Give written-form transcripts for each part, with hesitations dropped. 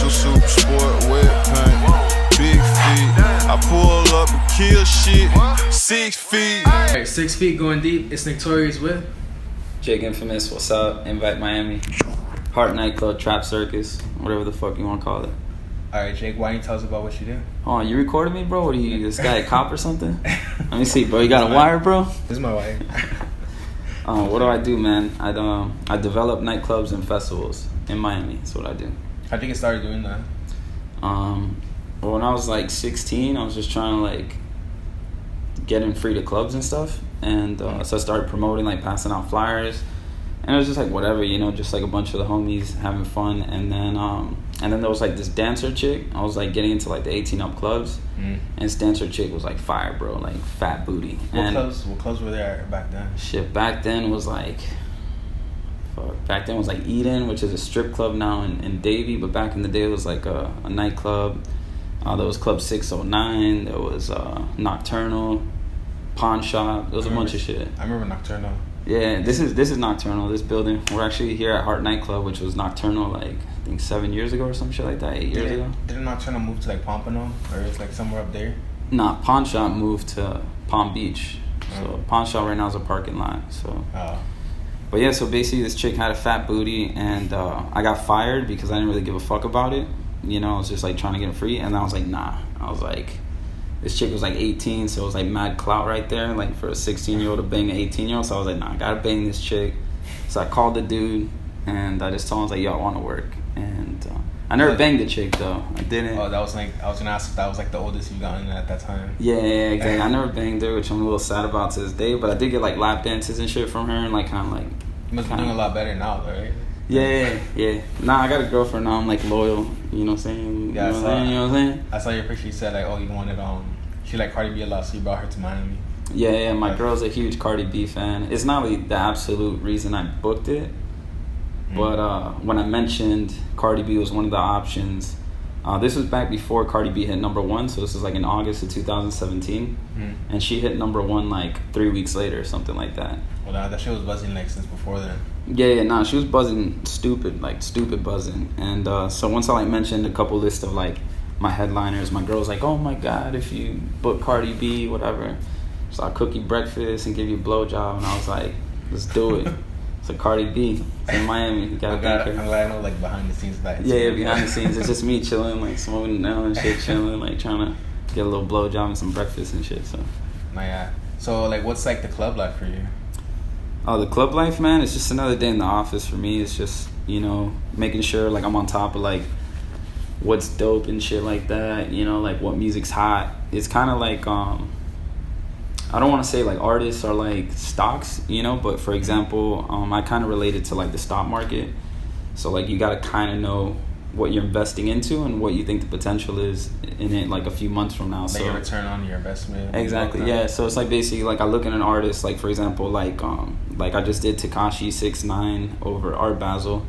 super sport, wet paint, big feet. I pull up and kill shit, 6 feet. Alright, 6 feet going deep. It's Torius with Jake Inphamous, what's up? Invite Miami. Heart Nightclub, Trap Circus, whatever the fuck you want to call it. Alright, Jake, why don't you tell us about what you do? Oh, you recorded me, bro? What are you, this guy a cop or something? Let me see, bro. You got a wire, bro? This is my wire. What do I do, man? I develop nightclubs and festivals in Miami. That's what I do. How'd you get started doing that? Well, when I was like 16, I was just trying to like get in free to clubs and stuff. And so I started promoting, like passing out flyers. And it was just like whatever, you know, just like a bunch of the homies having fun. And then there was like this dancer chick. I was like getting into like the 18 up clubs. And this dancer chick was like fire, bro, like fat booty. What clubs were there back then? Shit, back then was like Eden, which is a strip club now in Davie. But back in the day, it was like a nightclub. There was Club 609. There was Nocturnal, Pawn Shop. There was a bunch of shit. I remember Nocturnal. Yeah, this is Nocturnal, this building. We're actually here at Heart Nightclub, which was Nocturnal like, I think 7 years ago or some shit like that, 8 years ago. Didn't Nocturnal move to like Pompano? Or it's like somewhere up there? Nah, Pawn Shop moved to Palm Beach. So Pawn Shop right now is a parking lot, so. But yeah, so basically this chick had a fat booty and I got fired because I didn't really give a fuck about it. You know, I was just like trying to get it free, and I was like, nah. I was like, this chick was like 18, so it was like mad clout right there, like for a 16-year-old to bang an 18-year-old. So I was like, nah, I gotta bang this chick. So I called the dude, and I just told him, I was like, yo, I want to work. And I never banged the chick though. I didn't. Oh, that was like, I was gonna ask if that was like the oldest you've gotten at that time. Yeah, exactly. I never banged her, which I'm a little sad about to this day. But I did get like lap dances and shit from her, and like kind of like. You must be doing a lot better now, though, right? Yeah. Nah, I got a girlfriend now. I'm like loyal. You know what I'm saying? Yeah, you know what I'm saying? I saw your picture. You said like, oh, you wanted she liked Cardi B a lot, so you brought her to Miami. Yeah. My girl's a huge Cardi B fan. It's not like the absolute reason I booked it, but when I mentioned Cardi B was one of the options. This was back before Cardi B hit #1, so this was like in August of 2017, and she hit #1 like 3 weeks later or something like that. Well, that shit was buzzing like since before then. Yeah, nah, she was buzzing stupid buzzing. And so once I like mentioned a couple lists of like my headliners, my girl was like, oh my god, if you book Cardi B, whatever, so I'll cook you breakfast and give you a blowjob. And I was like, let's do it. So Cardi B, it's in Miami. You gotta thank her. I'm glad I know like behind the scenes of that. Yeah, behind the scenes, it's just me chilling, like smoking a nail and shit, chilling, like trying to get a little blowjob and some breakfast and shit. So. Yeah. So like, what's like the club life for you? Oh, the club life, man, it's just another day in the office for me. It's just, you know, making sure like I'm on top of like what's dope and shit like that, you know, like what music's hot. It's kind of like I don't want to say like artists are like stocks, you know, but for example, I kind of relate it to like the stock market. So like you got to kind of know what you're investing into and what you think the potential is in it like a few months from now. Like so your return on your investment. Exactly, yeah. So it's like basically like I look at an artist, like for example, like I just did Tekashi 6ix9ine over Art Basel.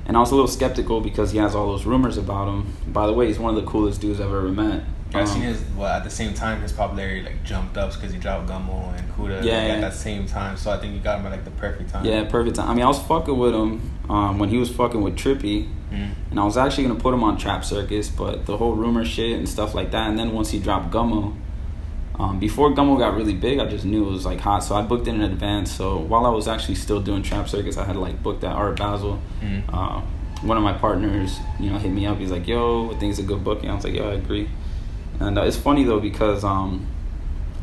And I was a little skeptical because he has all those rumors about him. By the way, he's one of the coolest dudes I've ever met. I've seen at the same time his popularity like jumped up because he dropped Gummo and Kodak at that same time. So I think you got him at like the perfect time. Yeah, perfect time. I mean, I was fucking with him when he was fucking with Trippy. And I was actually going to put him on Trap Circus, but the whole rumor shit and stuff like that. And then once he dropped Gummo, before Gummo got really big, I just knew it was like hot. So I booked it in advance. So while I was actually still doing Trap Circus, I had to like book that Art Basel. One of my partners, you know, hit me up. He's like, yo, I think it's a good booking. I was like, yo, I agree. And it's funny though because a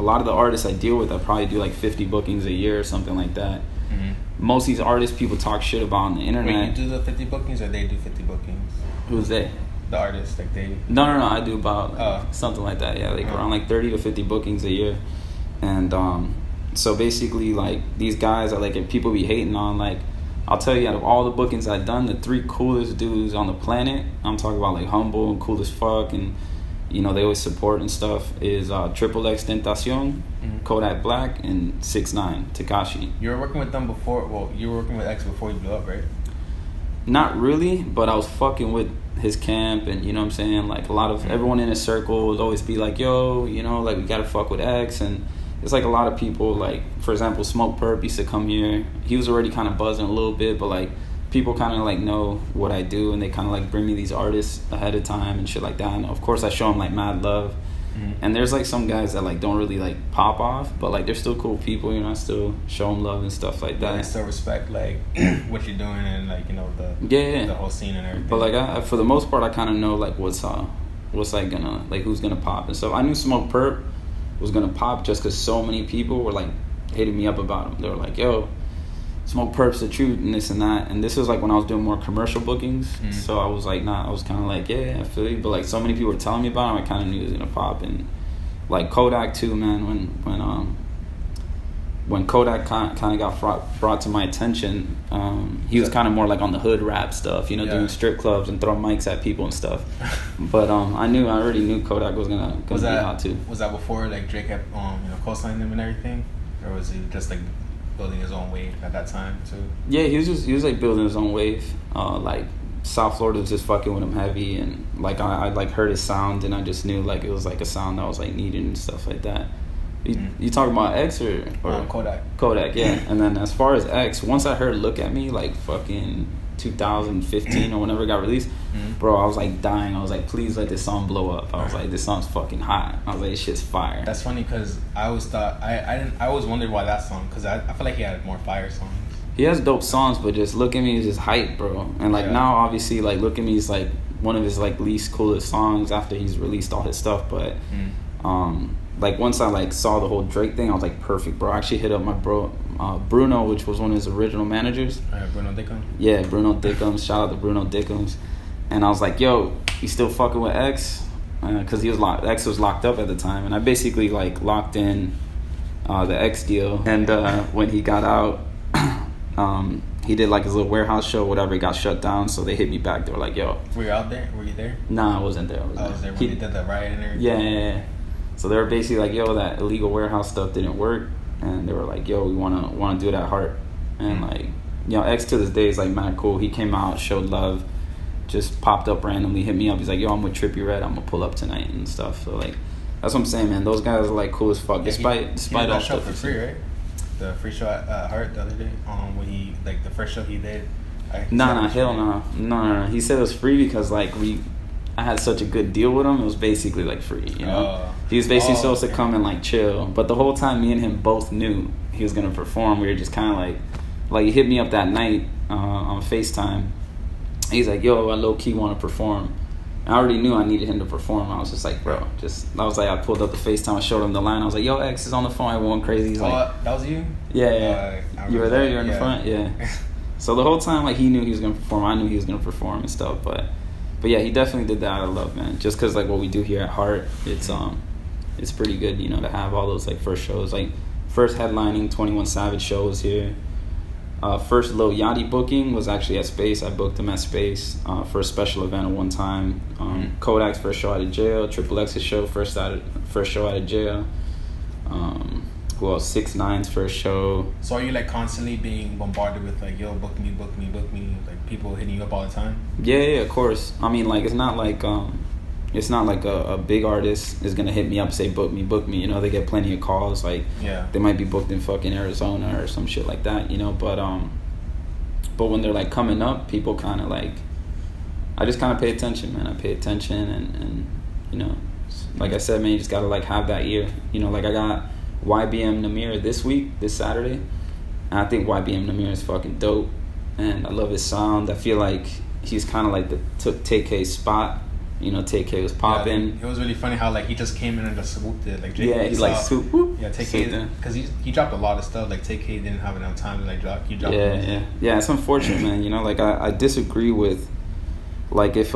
lot of the artists I deal with, I probably do like 50 bookings a year or something like that. Most of these artists people talk shit about on the internet. Wait, you do the 50 bookings or they do 50 bookings? Who's they? The artists, like they... No, I do about something like that, yeah, like around like 30 to 50 bookings a year. And so basically like these guys are like, if people be hating on, like I'll tell you, out of all the bookings I've done, the 3 coolest dudes on the planet, I'm talking about like humble and cool as fuck, and you know they always support and stuff, is XXXtentacion, Kodak Black, and 6ix9ine, Tekashi. You were working with them before. Well, you were working with X before you blew up, right? Not really, but I was fucking with his camp, and you know what I'm saying, like a lot of everyone in his circle would always be like, yo, you know, like we gotta fuck with X. And it's like a lot of people, like for example Smokepurpp used to come here. He was already kind of buzzing a little bit, but like people kind of like know what I do, and they kind of like bring me these artists ahead of time and shit like that. And of course I show them like mad love. And there's like some guys that like don't really like pop off, but like they're still cool people, you know. I still show them love and stuff like that. I still respect like what you're doing and like, you know, the whole scene and everything. But like I, for the most part, I kind of know like what's like gonna, like who's gonna pop and stuff. I knew Smokepurpp was gonna pop just because so many people were like hitting me up about him. They were like, yo, Smokepurpp's the truth and this and that. And this was like when I was doing more commercial bookings. So I was like, I was kind of like, yeah, I feel you. But like so many people were telling me about him, I kind of knew he was gonna pop. And like Kodak too, man. When Kodak kind of got brought to my attention, he was kind of more like on the hood rap stuff, you know, doing strip clubs and throwing mics at people and stuff. But I already knew Kodak was gonna be hot too. Was that before like Drake had co-signed him and everything, or was he just like building his own wave at that time too? Yeah, he was like building his own wave. Like South Florida was just fucking with him heavy, and like I like heard his sound, and I just knew like it was like a sound that was like needed and stuff like that. You talking about X or Kodak? Kodak, yeah. And then as far as X, once I heard "Look at Me" like fucking 2015 or whenever it got released, bro, I was like dying. I was like, please let this song blow up. I was like, this song's fucking hot. I was like, this shit's fire. That's funny because I always thought I always wondered why that song, because I feel like he had more fire songs. He has dope songs, but just "Look at Me" is just hype, bro. And like now, obviously, like "Look at Me" is like one of his like least coolest songs after he's released all his stuff. But like once I like saw the whole Drake thing, I was like, perfect, bro. I actually hit up my bro Bruno, which was one of his original managers. Bruno Dickums. Yeah, Bruno Dickums. Shout out to Bruno Dickums. And I was like, yo, you still fucking with X? Because X was locked up at the time, and I basically like locked in the X deal. And when he got out, he did like his little warehouse show, whatever. It got shut down, so they hit me back. They were like, yo. Were you out there? Were you there? Nah, I wasn't there. I was there when he did the riot and everything. Yeah. So they were basically like, yo, that illegal warehouse stuff didn't work. And they were like, yo, we wanna do it at heart. And like, you know, X to this day is like mad cool. He came out, showed love, just popped up randomly, hit me up. He's like, yo, I'm with Trippie Redd, I'm gonna pull up tonight and stuff. So like, that's what I'm saying, man. Those guys are like cool as fuck. Despite all show stuff for free, right? The free show at Heart the other day, when he like the first show he did. No. He said it was free because like I had such a good deal with him. It was basically like free, you know. He was basically supposed to come and like chill, but the whole time me and him both knew he was gonna perform. We were just kind of like he hit me up that night on FaceTime. He's like, yo, I low key want to perform. And I already knew I needed him to perform. I was just like, bro, I pulled up the FaceTime, I showed him the line. I was like, yo, X is on the phone, everyone crazy. He's like, that was you? Yeah. You were there, you were in the front, yeah. So the whole time, like, he knew he was gonna perform. I knew he was gonna perform and stuff, but yeah, he definitely did that out of love, man. Just because like what we do here at Heart, it's pretty good, you know, to have all those like first shows, like first headlining 21 Savage show was here. First Lil Yachty booking was actually at Space. I booked him at Space for a special event at one time. Kodak's first show out of jail. XXX's show first show out of jail. Who else? 6ix9ine's first show. So are you like constantly being bombarded with like, yo, book me, like people hitting you up all the time? Yeah, of course. I mean, like it's not like a big artist is gonna hit me up and say book me. You know, they get plenty of calls. Like they might be booked in fucking Arizona or some shit like that. You know, but when they're like coming up, people kind of like, I just kind of pay attention, man. I pay attention and you know, like I said, man, you just gotta like have that ear. You know, like I got YBN Nahmir this Saturday, and I think YBN Nahmir is fucking dope, and I love his sound. I feel like he's kind of like took Teka's spot. You know, Teka was popping. It was really funny how like he just came in and just swooped it. Like Jake he like swoop. Yeah, Teka, because he dropped a lot of stuff. Like Teka didn't have enough time to like drop. Yeah. It's unfortunate, man. You know, like I disagree with like if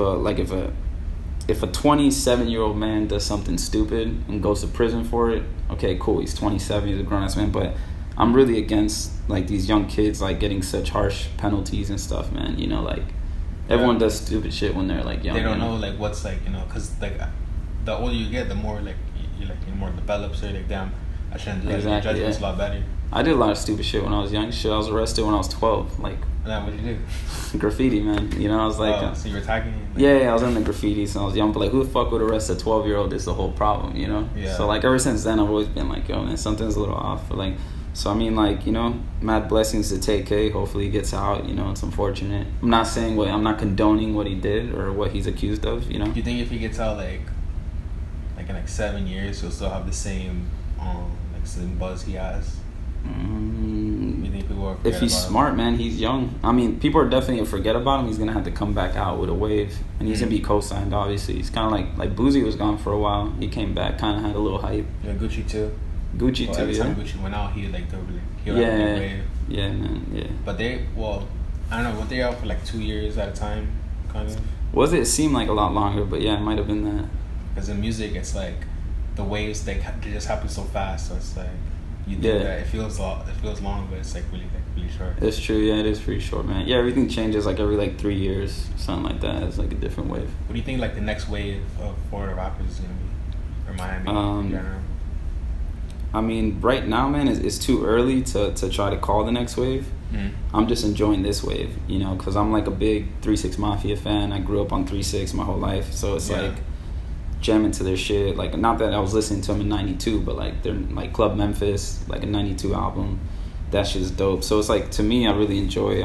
a 27-year-old man does something stupid and goes to prison for it, okay, cool, he's 27, he's a grown-ass man, but I'm really against like these young kids like getting such harsh penalties and stuff, man. You know, like everyone does stupid shit when they're like young. They don't know like what's like, you know, because like the older you get, the more like you're more developed. So you're like, damn, I shouldn't do that. Your judgment's a lot better. I did a lot of stupid shit when I was young. Shit, I was arrested when I was 12. Like, what did you do? Graffiti, man. You know, I was like... so you were tagging? Yeah, I was in the graffiti since I was young. But, like, who the fuck would arrest a 12-year-old is the whole problem, you know? Yeah. So, like, ever since then, I've always been like, yo, man, something's a little off. But, like, So I mean, like, you know, mad blessings to Teka. Hopefully he gets out. You know, it's unfortunate. I'm not saying I'm not condoning what he did or what he's accused of. You know. Do you think if he gets out like in like 7 years, he'll still have the same same buzz he has? You think people will forget if he's about smart, man, he's young. I mean, people are definitely gonna forget about him. He's gonna have to come back out with a wave, and he's gonna be co-signed. Obviously, he's kind of like Boozy was gone for a while. He came back, kind of had a little hype. Yeah, Gucci too. Gucci too. Every Yeah. time Gucci went out, he like he Yeah. had a wave. Yeah, man. Yeah. But I don't know. Weren't they out for like 2 years at a time, kind of? Was it? It seemed like a lot longer, but yeah, it might have been that. Because in music, it's like the waves they just happen so fast. So it's like you do that. It feels long, but it's like really short. It's true. Yeah, it is pretty short, man. Yeah, everything changes like every like 3 years, something like that. It's like a different wave. What do you think like the next wave of Florida rappers is gonna be, or Miami in general? I mean, right now, man, it's too early to try to call the next wave. I'm just enjoying this wave, you know, because I'm like a big 3-6 Mafia fan. I grew up on 3-6 my whole life, so it's like jamming to their shit. Like, not that I was listening to them in 92, but like they're like Club Memphis, like a 92 album. That shit's dope. So it's like, to me, I really enjoy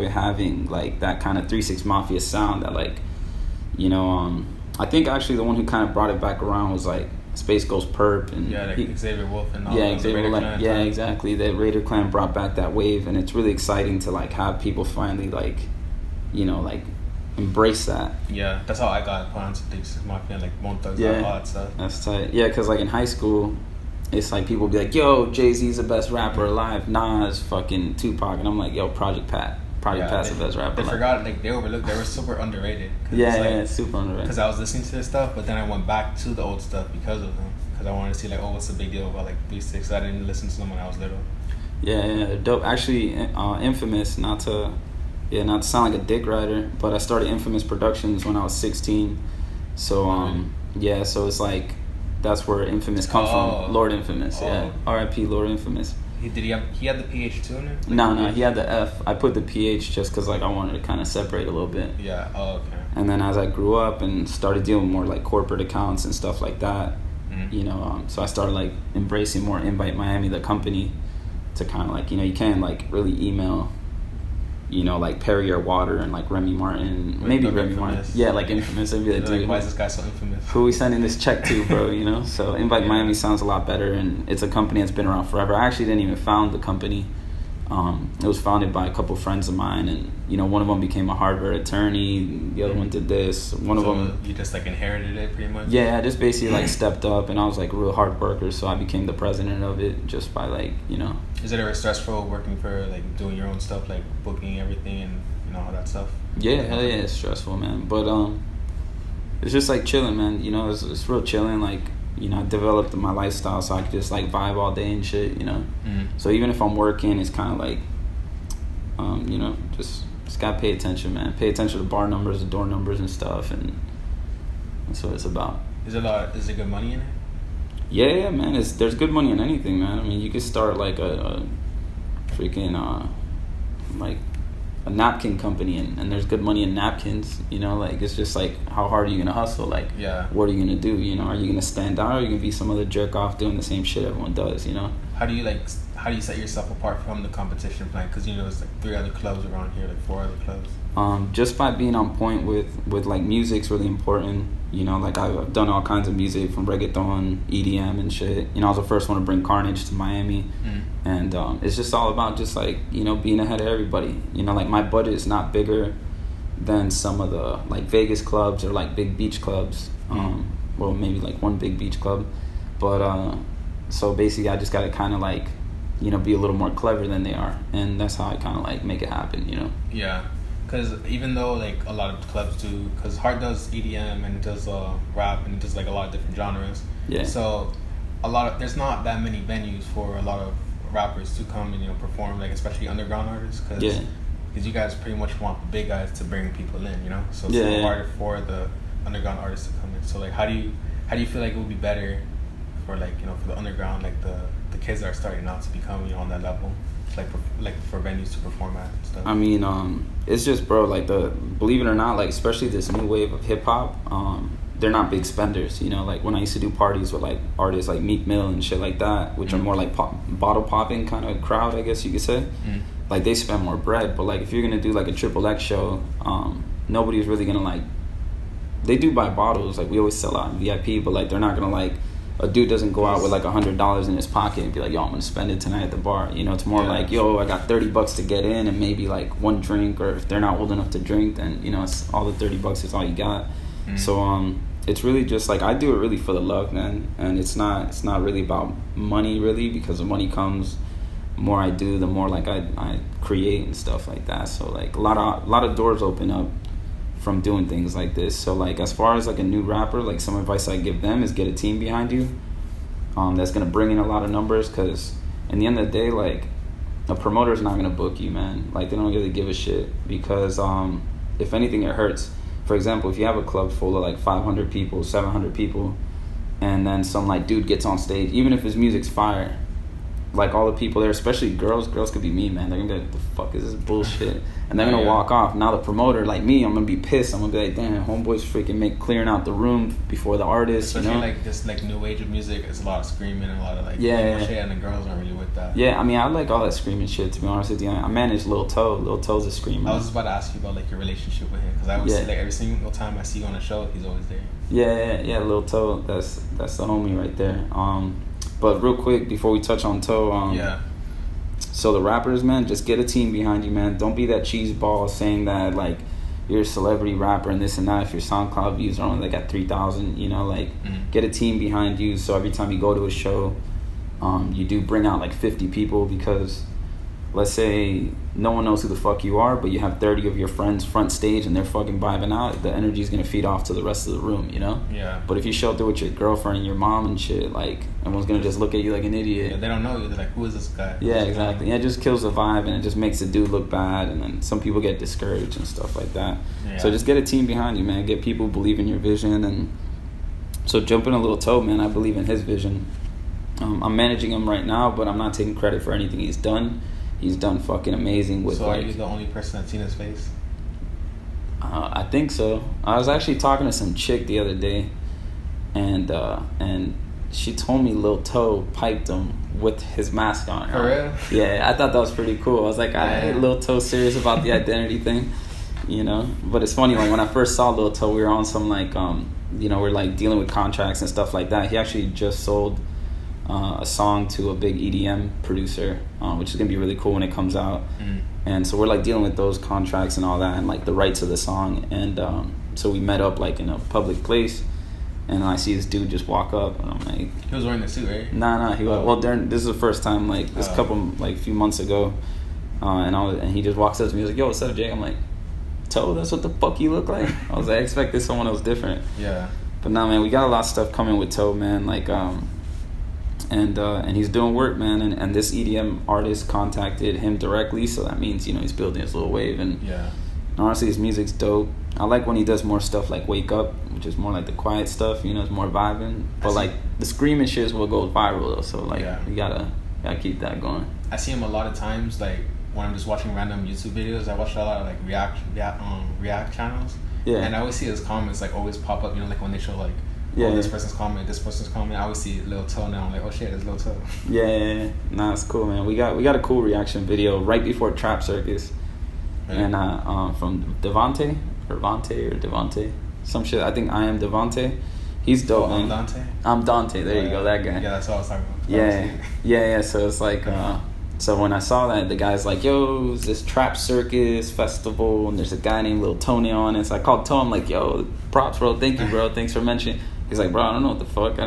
having like that kind of 3-6 Mafia sound that, like, you know, I think actually the one who kind of brought it back around was like Space Ghost Purpp and Xavier Wolf and all Xavier, like, exactly. The Raider Clan brought back that wave, and it's really exciting to like have people finally like, you know, like embrace that. Yeah, that's how I got put onto things. My opinion, like Bone Thugs, all that stuff. That's tight. Yeah, because like in high school, it's like people be like, "Yo, Jay-Z's the best rapper alive." Nas, fucking Tupac, and I'm like, "Yo, Project Pat's the best rapper." They forgot, like they overlooked. They were super underrated. Yeah, super underrated. Because I was listening to this stuff, but then I went back to the old stuff because of them. Because I wanted to see like, what's the big deal about like 3-6? I didn't listen to them when I was little. Yeah, they're dope. Actually, Inphamous. Not to sound like a dick rider, but I started Inphamous Productions when I was 16. So yeah, so it's like that's where Inphamous comes from. Lord Inphamous. Yeah, R.I.P. Lord Inphamous. He had the PH too in it? No, he had the F. I put the PH just because like I wanted to kind of separate a little bit. Yeah. Oh, okay. And then as I grew up and started dealing with more like corporate accounts and stuff like that, you know, so I started like embracing more Invite Miami, the company, to kind of like, you know, you can't like really email, you know, like Perry or Water and like Remy Martin, maybe Remy Martin. Yeah, like Inphamous. I'd be like, dude, why is this guy so infamous? Who are we sending this check to, bro? You know, so Invite Miami sounds a lot better, and it's a company that's been around forever. I actually didn't even found the company. It was founded by a couple friends of mine, and you know, one of them became a Harvard attorney. The other one did this. One of them, you just like inherited it, pretty much. Yeah, I just basically like stepped up, and I was like a real hard worker, so I became the president of it just by like, you know. Is it ever stressful working for like doing your own stuff, like booking everything and you know all that stuff? Yeah, hell yeah, it's stressful, man. But it's just like chilling, man. You know, it's real chilling. Like, you know, I developed my lifestyle so I could just like vibe all day and shit, you know. So even if I'm working, it's kind of like, you know, just gotta pay attention, man. Pay attention to bar numbers, the door numbers and stuff, and that's what it's about. Is there good money in it? Yeah, man. There's good money in anything, man. I mean, you could start like a freaking like a napkin company, and there's good money in napkins, you know. Like, it's just like, how hard are you gonna hustle? Like, what are you gonna do? You know, are you gonna stand out, or are you gonna be some other jerk off doing the same shit everyone does? You know. How do you set yourself apart from the competition plan? Because you know there's like 3 other clubs around here, like 4 other clubs. Just by being on point with like music's really important. You know, like I've done all kinds of music from reggaeton, EDM and shit. You know, I was the first one to bring Carnage to Miami. And it's just all about just like, you know, being ahead of everybody. You know, like my budget is not bigger than some of the like Vegas clubs or like big beach clubs. Well, maybe like one big beach club. But so basically I just got to kind of like, you know, be a little more clever than they are. And that's how I kind of like make it happen, you know? Yeah. Because even though like a lot of clubs do, because Heart does EDM and it does rap and it does like a lot of different genres. Yeah. So there's not that many venues for a lot of rappers to come and, you know, perform, like especially underground artists. Because you guys pretty much want the big guys to bring people in, you know. So it's a little harder for the underground artists to come in. So like, how do you feel like it would be better for like, you know, for the underground, like the kids that are starting out to become, you know, on that level? Like for venues to perform at and stuff. I mean, it's just, bro, like believe it or not, like especially this new wave of hip hop, they're not big spenders, you know. Like when I used to do parties with like artists like Meek Mill and shit like that, which are more like bottle popping kind of crowd, I guess you could say. Like they spend more bread. But like if you're gonna do like a XXX show, nobody's really gonna like. They do buy bottles, like we always sell out in VIP, but like they're not gonna like. A dude doesn't go out with like $100 in his pocket and be like, yo, I'm gonna spend it tonight at the bar. You know, it's more like, yo, I got $30 to get in and maybe like one drink, or if they're not old enough to drink, then you know, it's all the $30 is all you got. So it's really just like I do it really for the love, man, and it's not really about money really, because the money comes. The more I do, the more like I create and stuff like that. So like a lot of doors open up from doing things like this. So like as far as like a new rapper, like some advice I give them is get a team behind you that's gonna bring in a lot of numbers, because in the end of the day, like a promoter's not gonna book you, man. Like they don't really give a shit, because if anything it hurts. For example, if you have a club full of like 500 people, 700 people, and then some like dude gets on stage, even if his music's fire, like all the people there, especially girls could be mean, man. They're gonna be like, the fuck is this bullshit? And they're gonna walk off. Now the promoter, like me, I'm gonna be pissed. I'm gonna be like, damn, homeboys freaking clearing out the room before the artist. Especially, you know? like this like new age of music, it's a lot of screaming and a lot of like shit, and the girls aren't really with that. Yeah, I mean, I like all that screaming shit, to be honest with you. I manage Lil Toe. Lil Toe's a screamer. I was just about to ask you about like your relationship with him, because I always like every single time I see you on a show, he's always there. Yeah, Lil Toe, that's the homie right there. But real quick before we touch on Toe, so the rappers, man, just get a team behind you, man. Don't be that cheese ball saying that like you're a celebrity rapper and this and that. If your SoundCloud views are only like at 3,000, you know, like get a team behind you. So every time you go to a show, you do bring out like 50 people, because let's say no one knows who the fuck you are, but you have 30 of your friends front stage and they're fucking vibing out, the energy's gonna feed off to the rest of the room, you know? Yeah. But if you show up there with your girlfriend and your mom and shit, like, everyone's gonna just look at you like an idiot. Yeah, they don't know you. They're like, who is this guy? Yeah, exactly. Yeah, it just kills the vibe, and it just makes the dude look bad, and then some people get discouraged and stuff like that. Yeah. So just get a team behind you, man. Get people who believe in your vision. And so jumping a little Toe, man, I believe in his vision. I'm managing him right now, but I'm not taking credit for anything he's done. He's done fucking amazing with. So are you the only person that's seen his face? I think so. I was actually talking to some chick the other day, and she told me Lil Toe piped him with his mask on. For real? Yeah, I thought that was pretty cool. I was like, Lil Toe serious about the identity thing, you know? But it's funny, like when I first saw Lil Toe, we were on some like, you know, we're like dealing with contracts and stuff like that. He actually just sold a song to a big EDM producer, which is gonna be really cool when it comes out. And so we're like dealing with those contracts and all that, and like the rights of the song. And so we met up like in a public place, and I see this dude just walk up, and I'm like, he was wearing the suit, right? Nah, he was. Well, this is the first time, like this few months ago, and he just walks up to me. He's like, yo, what's up, Jake? I'm like, Toe, that's what the fuck you look like? I was like, I expected someone else different. Yeah. But nah, man, we got a lot of stuff coming with Toe, man. Like and he's doing work, man, and this EDM artist contacted him directly, so that means, you know, he's building his little wave. And honestly, his music's dope. I like when he does more stuff like Wake Up, which is more like the quiet stuff, you know, it's more vibing. But like the screaming shit is what goes viral though, so like we gotta keep that going. I see him a lot of times, like when I'm just watching random YouTube videos. I watch a lot of like react channels, and I always see his comments like always pop up, you know, like when they show like this person's comment, this person's comment. I always see Lil Toenail. I'm like, oh shit, there's Lil Toe. Yeah. Nah, it's cool, man. We got a cool reaction video right before Trap Circus, and from Devante, some shit. I think I am Devante. He's dope, man. I'm Dante. There you go, that guy. Yeah, that's what I was talking about. Yeah. So it's like, so when I saw that, the guy's like, yo, it's this Trap Circus festival, and there's a guy named Lil Toenail on it. So I called Toe. I'm like, yo, props, bro. Thank you, bro. Thanks for mentioning. He's like, bro, I don't know what the fuck.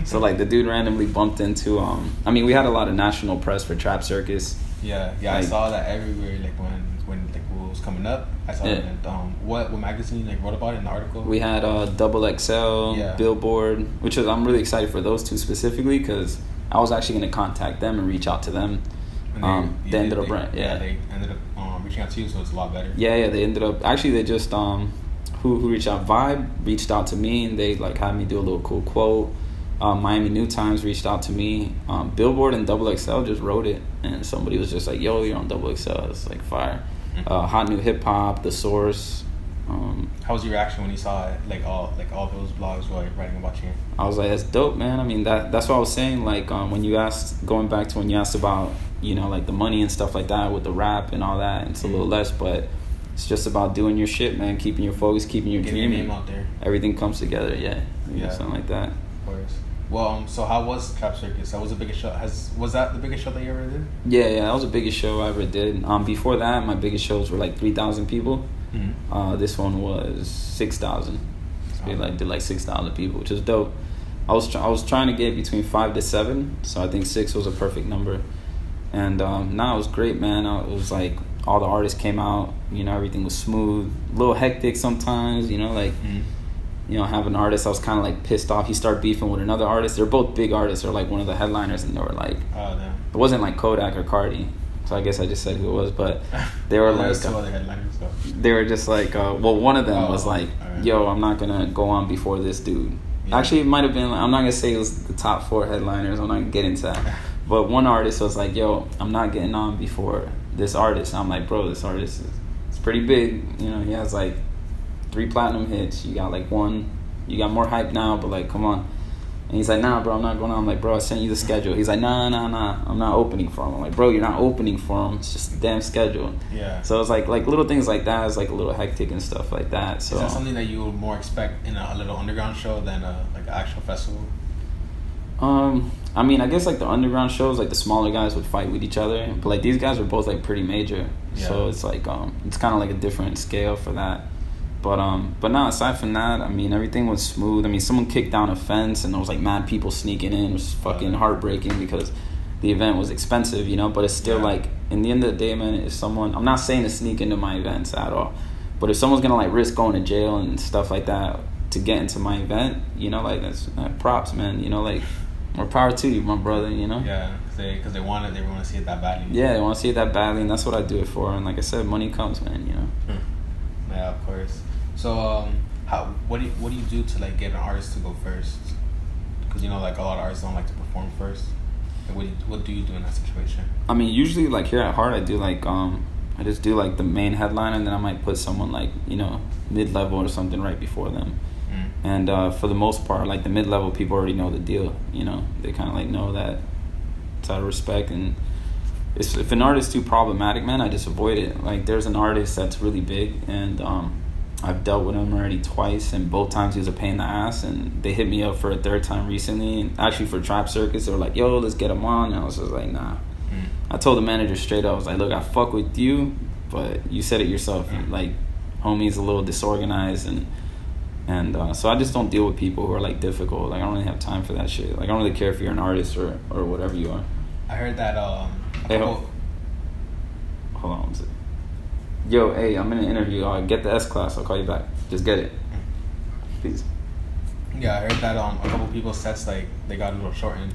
So like the dude randomly bumped into. I mean, we had a lot of national press for Trap Circus. Yeah. Like, I saw that everywhere. Like when like what was coming up, I saw it. What magazine like wrote about it in the article? We had XXXtentacion, Billboard, which is, I'm really excited for those two specifically, because I was actually going to contact them and reach out to them. They ended up reaching out to you, so it's a lot better. Yeah, they ended up actually they just who reached out. Vibe reached out to me, and they like had me do a little cool quote. Miami New Times reached out to me. Billboard and XXL just wrote it, and somebody was just like, yo, you're on XXL. It's like fire. Hot New Hip Hop, The Source, How was your reaction when you saw it? Like all those blogs were writing about you. I was like, that's dope, man. I mean, that's what I was saying. Like, when you asked, going back to when you asked about, you know, like the money and stuff like that with the rap and all that, it's a little less, but it's just about doing your shit, man. Keeping your focus, keeping your dream. Getting your name out there. Everything comes together, yeah. Something like that. Of course. Well, so how was Trap Circus? That was the biggest show. Was that the biggest show that you ever did? Yeah, that was the biggest show I ever did. Before that, my biggest shows were like 3,000 people. Mm-hmm. This one was 6,000. So we did like 6,000 people, which is dope. I was trying to get between 5 to 7, so I think 6 was a perfect number. And it was great, man. It was like all the artists came out. You know, everything was smooth, a little hectic sometimes. You know, like. Mm-hmm. You know, have an artist, I was kind of like pissed off. He started beefing with another artist. They're both big artists. They're like one of the headliners, and they were like, oh, damn. It wasn't like Kodak or Cardi. So I guess I just said who it was, but they were like, two other headliners, so. They were just like, one of them was like, yo, I'm not gonna go on before this dude. Yeah. Actually, it might have been, I'm not gonna say it was the top 4 headliners. I'm not gonna get into that. But one artist was like, yo, I'm not getting on before this artist. I'm like, bro, this artist is pretty big. You know, he has like 3 platinum hits. You got like 1. You got more hype now, but like, come on. And he's like, nah, bro, I'm not going on. I'm like, bro, I sent you the schedule. He's like, nah, I'm not opening for him. I'm like, bro, you're not opening for him. It's just a damn schedule. Yeah. So it's like little things like that is like a little hectic and stuff like that. So is that something that you would more expect in a little underground show than like an actual festival? I mean, I guess like the underground shows, like the smaller guys would fight with each other, but like these guys are both like pretty major. Yeah. So it's like it's kind of like a different scale for that. But no, aside from that, I mean, everything was smooth. I mean, someone kicked down a fence and there was like mad people sneaking in. It was fucking heartbreaking because the event was expensive, you know, but it's still like, in the end of the day, man, if someone, I'm not saying to sneak into my events at all, but if someone's gonna like risk going to jail and stuff like that to get into my event, you know, like that's props, man, you know, like more power to you, my brother, you know? Yeah, because they want to see it that badly. Yeah, they want to see it that badly, and that's what I do it for. And like I said, money comes, man, you know? Yeah, of course. So, what do you do to like get an artist to go first? Because you know, like a lot of artists don't like to perform first. Like, what do you do in that situation? I mean, usually like here at Heart, I do like I just do like the main headliner, and then I might put someone like, you know, mid-level or something right before them. And for the most part, like the mid-level people already know the deal. You know, they kind of like know that it's out of respect. And if an artist's too problematic, man, I just avoid it. Like there's an artist that's really big, and I've dealt with him already twice, and both times he was a pain in the ass, and they hit me up for a 3rd time recently, and actually for Trap Circus, they were like, yo, let's get him on, and I was just like, nah. I told the manager straight up, I was like, look, I fuck with you, but you said it yourself, like, homie's a little disorganized, and so I just don't deal with people who are, like, difficult. Like, I don't really have time for that shit. Like, I don't really care if you're an artist or whatever you are. I heard that, hey, hold on one second. Yo, hey, I'm in an interview. Get the S-Class. I'll call you back. Just get it. Please. Yeah, I heard that a couple people's sets, like, they got a little shortened.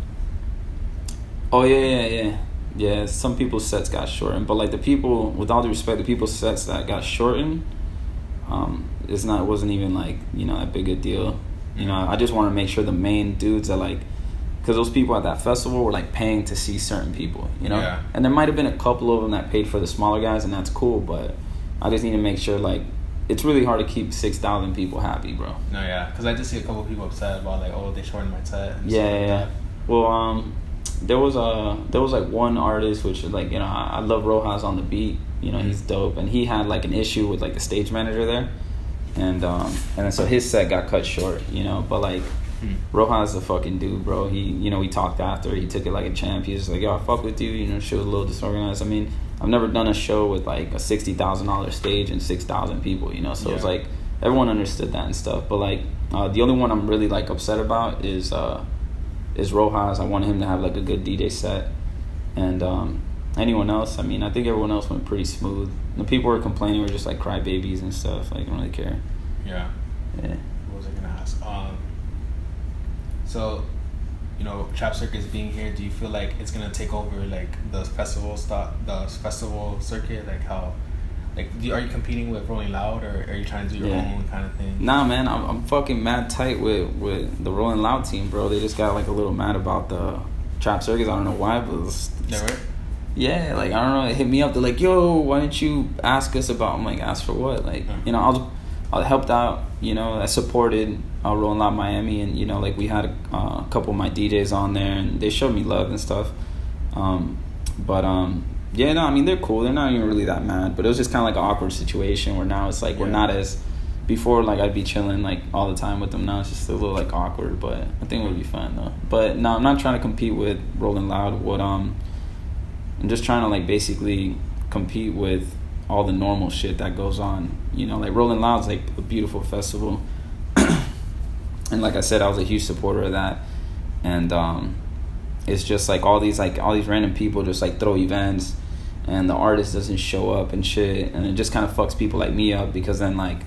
Oh, yeah. Yeah, some people's sets got shortened. But, like, the people, with all due respect, the people's sets that got shortened, it wasn't even, like, you know, that big a deal. You know, I just want to make sure the main dudes are, like, because those people at that festival were like paying to see certain people, you know? Yeah. And there might have been a couple of them that paid for the smaller guys, and that's cool, but I just need to make sure, like, it's really hard to keep 6,000 people happy, bro. No, yeah, because I just see a couple people upset about, like, oh, they shortened my set. Yeah. Well, there was like one artist, which is like, you know, I love Rojas on the beat, you know, he's dope, and he had like an issue with like the stage manager there, and then so his set got cut short, you know, but like, Rojas is a fucking dude, bro. He, you know, we talked after. He took it like a champ. He was like, yo, I fuck with you. You know, shit was a little disorganized. I mean, I've never done a show with like a $60,000 stage and 6,000 people, you know? So it's like, everyone understood that and stuff. But like, the only one I'm really like upset about is Rojas. I wanted him to have like a good DJ set. And anyone else, I mean, I think everyone else went pretty smooth. The people who were complaining were just like crybabies and stuff. Like, I don't really care. Yeah. What was I going to ask? So, you know, Trap Circus being here, do you feel like it's gonna take over like the festival circuit? Like how, like, are you competing with Rolling Loud, or are you trying to do your own kind of thing? Nah, man, I'm fucking mad tight with the Rolling Loud team, bro. They just got like a little mad about the Trap Circus. I don't know why, but yeah, like, I don't know. It hit me up. They're like, yo, why didn't you ask us about? I'm like, ask for what? Like, you know, I helped out, you know, I supported Rolling Loud Miami, and, you know, like, we had a couple of my DJs on there, and they showed me love and stuff. Yeah, no, I mean, they're cool. They're not even really that mad, but it was just kind of like an awkward situation where now it's like we're not as... Before, like, I'd be chilling, like, all the time with them. Now it's just a little, like, awkward, but I think it would be fun, though. But, no, I'm not trying to compete with Rolling Loud. I'm just trying to, like, basically compete with all the normal shit that goes on. You know, like, Rolling Loud's, like, a beautiful festival. And like I said, I was a huge supporter of that. And it's just, like, all these random people just, like, throw events, and the artist doesn't show up and shit. And it just kind of fucks people like me up, because then, like,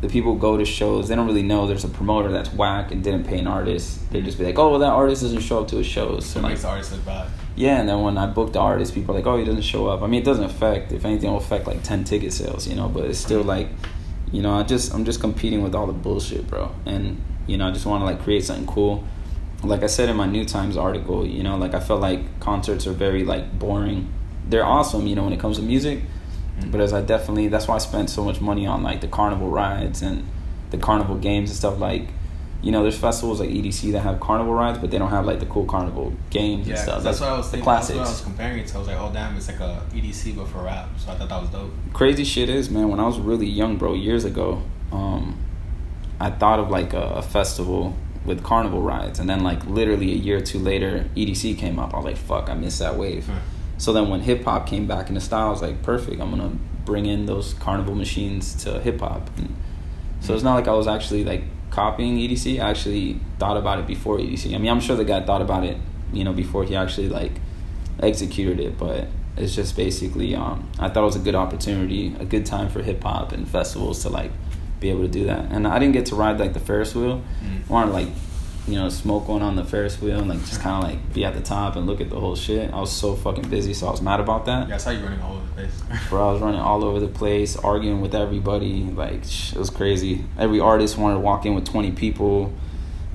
the people who go to shows, they don't really know there's a promoter that's whack and didn't pay an artist. They just be like, oh, well, that artist doesn't show up to his shows. So it makes the artist look bad. Yeah, and then when I book the artist, people are like, oh, he doesn't show up. I mean, it doesn't affect, if anything, it will affect, like, 10 ticket sales, you know, but it's still, like, you know, I'm just competing with all the bullshit, bro. And, you know, I just want to, like, create something cool. Like I said in my New Times article, you know, like, I felt like concerts are very, like, boring. They're awesome, you know, when it comes to music, but that's why I spent so much money on, like, the carnival rides and the carnival games and stuff. Like, you know, there's festivals like EDC that have carnival rides, but they don't have, like, the cool carnival games and stuff. That's what I was thinking. That's what I was comparing it to. I was like, oh, damn, it's like a EDC but for rap. So I thought that was dope. Crazy shit is, man, when I was really young, bro, years ago, I thought of, like, a festival with carnival rides, and then, like, literally a year or two later, EDC came up. I was like, fuck, I missed that wave. So then when hip-hop came back into style, I was like, perfect, I'm going to bring in those carnival machines to hip-hop. So it's not like I was actually, like, copying EDC. I actually thought about it before EDC. I mean, I'm sure the guy thought about it, you know, before he actually, like, executed it, but it's just basically, I thought it was a good opportunity, a good time for hip-hop and festivals to, like, be able to do that. And I didn't get to ride, like, the Ferris wheel. I wanted to, like, you know, smoke one on the Ferris wheel and, like, just kind of, like, be at the top and look at the whole shit. I was so fucking busy, so I was mad about that. Yeah, I saw you running all over the place. Bro, I was running all over the place, arguing with everybody. Like, it was crazy. Every artist wanted to walk in with 20 people,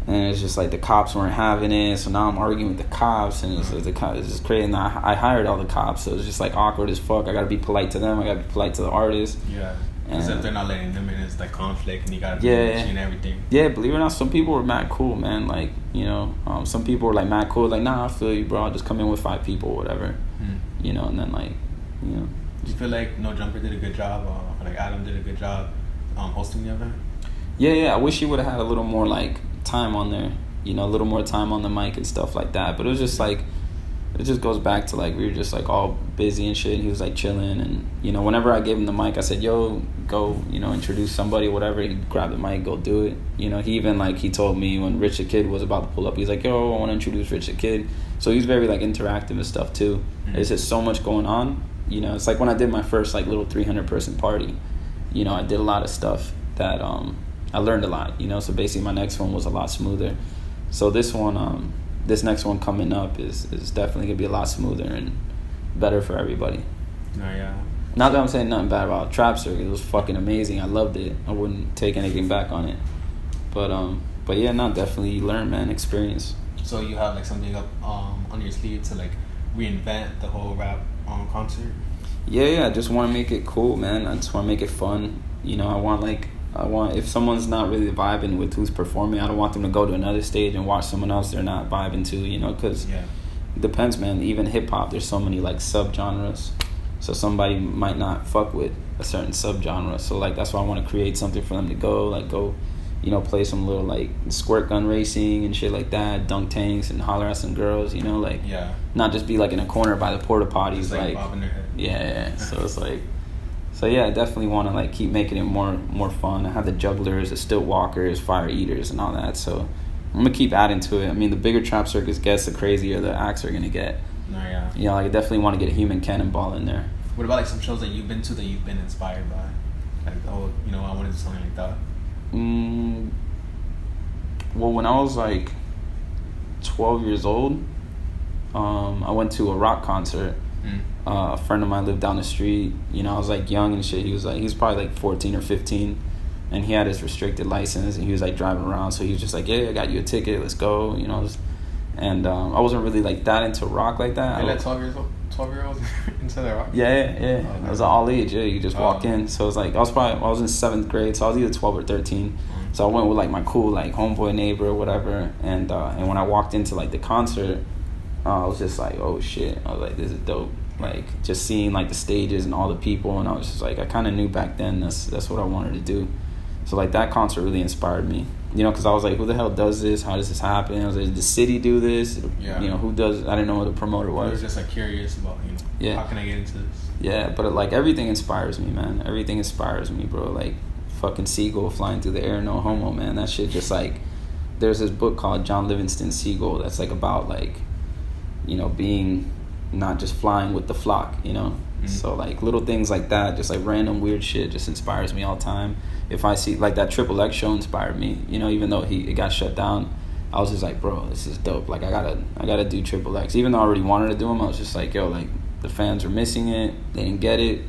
and it's just, like, the cops weren't having it, so now I'm arguing with the cops, and it's just crazy. And I hired all the cops, so it was just, like, awkward as fuck. I gotta be polite to them. I gotta be polite to the artists. Yeah. Because if they're not letting them in, it's like conflict, and you gotta be and everything. Yeah, believe it or not, some people were mad cool, man. Like, you know, some people were like mad cool, like, nah, I feel you, bro. I'll just come in with 5 people or whatever. You know, and then, like, you know. Do you feel like No Jumper did a good job, or like Adam did a good job hosting the event? Yeah. I wish he would have had a little more, like, time on there. You know, a little more time on the mic and stuff like that. But it was just like, it just goes back to, like, we were just, like, all busy and shit. He was, like, chilling, and, you know, whenever I gave him the mic, I said, yo, go, you know, introduce somebody, whatever. He'd grab the mic, go do it. You know, he even, like, he told me when Rich the Kid was about to pull up, he's like, yo, I want to introduce Rich the Kid. So he's very, like, interactive and stuff, too. There's just so much going on. You know, it's like when I did my first, like, little 300-person party. You know, I did a lot of stuff that I learned a lot, you know. So basically my next one was a lot smoother. So this one, this next one coming up is definitely gonna be a lot smoother and better for everybody. Oh, yeah. Not that I'm saying nothing bad about Trap Circus. It was fucking amazing. I loved it. I wouldn't take anything back on it. But yeah, no, definitely you learn, man, experience. So you have, like, something up on your sleeve to, like, reinvent the whole rap concert? Yeah, I just want to make it cool, man. I just want to make it fun. You know, I want, if someone's not really vibing with who's performing, I don't want them to go to another stage and watch someone else they're not vibing to, you know, because it depends, man. Even hip-hop, there's so many, like, sub-genres. So somebody might not fuck with a certain sub-genre. So, like, that's why I want to create something for them to go, you know, play some little, like, squirt gun racing and shit like that, dunk tanks and holler at some girls, you know, like, not just be, like, in a corner by the porta potties, just, like bobbing their head. Yeah. So it's like, so yeah, I definitely want to, like, keep making it more fun. I have the jugglers, the stilt walkers, fire eaters, and all that. So I'm gonna keep adding to it. I mean, the bigger Trap Circus gets, the crazier the acts are gonna get. Oh, yeah. You know, like, I definitely want to get a human cannonball in there. What about, like, some shows that you've been to that you've been inspired by? Like, oh, you know, I want to do something like that. Well, when I was, like, 12 years old, I went to a rock concert. A friend of mine lived down the street. You know, I was, like, young and shit. He was probably, like, 14 or 15, and he had his restricted license, and he was, like, driving around. So he was just like, yeah, I got you a ticket, let's go, you know. and I wasn't really like that into rock like that. They let 12-year-olds into their rock? Yeah. Oh, It was all age. Yeah, you just walk in. So it was like I was in 7th grade, so I was either 12 or 13. So I went with like my cool like homeboy neighbor or whatever, and when I walked into like the concert, I was just like, oh shit! I was like, this is dope. Like just seeing like the stages and all the people, and I was just like, I kind of knew back then that's what I wanted to do. So like that concert really inspired me, you know, because I was like, who the hell does this? How does this happen? I was like, did the city do this? Yeah. You know, who does? I didn't know what the promoter was. I was just like curious about, you know, how can I get into this? Yeah, but like everything inspires me, man. Everything inspires me, bro. Like fucking seagull flying through the air, no homo, man. That shit just like, there's this book called John Livingston Seagull that's like about like, you know, being not just flying with the flock, you know. So like little things like that, just like random weird shit just inspires me all the time. If I see like that XXX show inspired me, you know, even though it got shut down, I was just like, bro, this is dope. Like I gotta do XXX. Even though I already wanted to do them, I was just like, yo, like the fans are missing it, they didn't get it.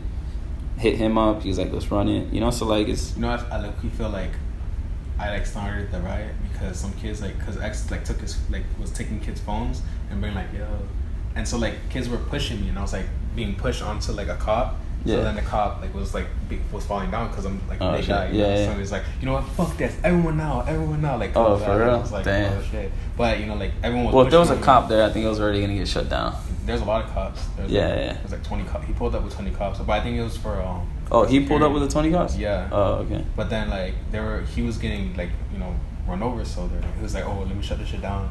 Hit him up, he was like, let's run it, you know. So like it's, you know, I like, we feel like I like started the riot because some kids like, because X like took his like was taking kids' phones and being like, yo, and so like kids were pushing me, and I was like being pushed onto like a cop. So then the cop like was falling down because I'm like a big guy. You know? So he's like, you know what, fuck this, everyone now. Like, oh, for real? I was like, damn. Oh shit. But you know, like everyone was. Well, if there was a cop there, I think it was already gonna get shut down. There's a lot of cops. There's like 20 cops. He pulled up with 20 cops, but I think it was for oh, he pulled up with the 20 cops? Yeah. Oh, okay. But then like he was getting like, you know, run over, so he was like, oh, let me shut this shit down.